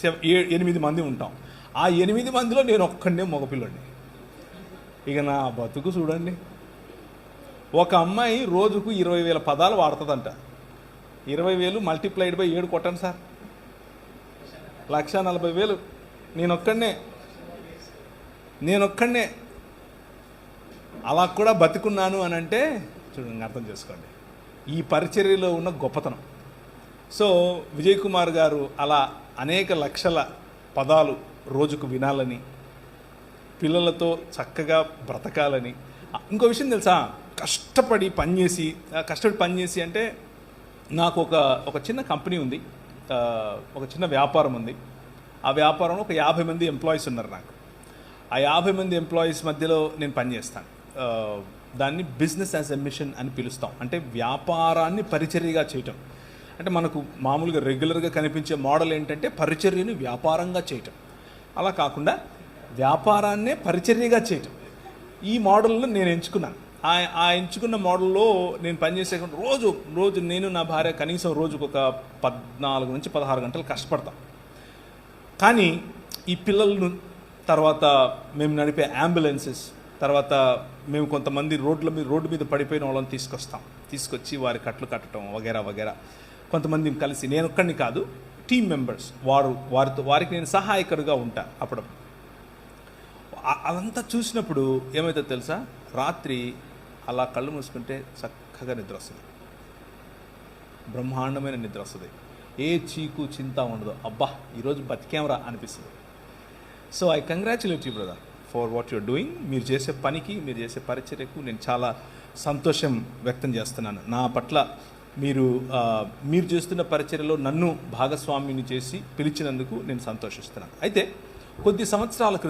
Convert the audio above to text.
8 మంది ఉంటాం. ఆ 8 మందిలో నేను ఒక్కడే మగపిల్లండి. ఇక నా బతుకు చూడండి. ఒక అమ్మాయి రోజుకు 20,000 పదాలు వాడుతుందంట. 20,000 మల్టిప్లైడ్ బై 7 కొట్టండి సార్, 1,40,000. నేనొక్కడే అలా కూడా బతుకున్నాను అని అంటే చూడండి, అర్థం చేసుకోండి ఈ పరిచర్యలో ఉన్న గొప్పతనం. సో విజయ్ కుమార్ గారు అలా అనేక లక్షల పదాలు రోజుకు వినాలని, పిల్లలతో చక్కగా బ్రతకాలని. ఇంకో విషయం తెలుసా, కష్టపడి పనిచేసి అంటే నాకు ఒక చిన్న కంపెనీ ఉంది, ఒక చిన్న వ్యాపారం ఉంది. ఆ వ్యాపారంలో ఒక 50 మంది ఎంప్లాయీస్ ఉన్నారు నాకు. ఆ 50 మంది ఎంప్లాయీస్ మధ్యలో నేను పనిచేస్తాను. దాన్ని బిజినెస్ యాజ్ ఎ మిషన్ అని పిలుస్తాం. అంటే వ్యాపారాన్ని పరిచర్యగా చేయటం. అంటే మనకు మామూలుగా రెగ్యులర్గా కనిపించే మోడల్ ఏంటంటే పరిచర్యను వ్యాపారంగా చేయటం. అలా కాకుండా వ్యాపారాన్నే పరిచర్యగా చేయటం. ఈ మోడల్ను నేను ఎంచుకున్నాను. ఆ ఎంచుకున్న మోడల్లో నేను పనిచేసే రోజు నేను నా భార్య కనీసం రోజుకు ఒక 14 నుంచి 16 గంటలు కష్టపడతాం. కానీ ఈ పిల్లలను, తర్వాత మేము నడిపే అంబులెన్సెస్, తర్వాత మేము కొంతమంది రోడ్డు మీద పడిపోయిన వాళ్ళని తీసుకొచ్చి వారి కట్లు కట్టడం వగేరా. కొంతమంది కలిసి, నేను ఒక్కడిని కాదు, టీమ్ మెంబర్స్, వారికి నేను సహాయకుడిగా ఉంటాను అప్పుడప్పుడు. అదంతా చూసినప్పుడు ఏమైతే తెలుసా, రాత్రి అలా కళ్ళు మూసుకుంటే చక్కగా నిద్ర వస్తుంది, బ్రహ్మాండమైన నిద్ర వస్తుంది. ఏ చీకు చింత ఉండదు. అబ్బా ఈరోజు బతికేమరా అనిపిస్తుంది. So I congratulate you brother for what you're doing. మీరు చేసే పనికి, మీరు చేసే పరిచర్యకు నేను చాలా సంతోషం వ్యక్తం చేస్తున్నాను. నా పట్ల మీరు చేస్తున్న పరిచర్యలో నన్ను భాగస్వామిని చేసి పిలిచినందుకు నేను సంతోషిస్తున్నాను. అయితే కొద్ది సంవత్సరాల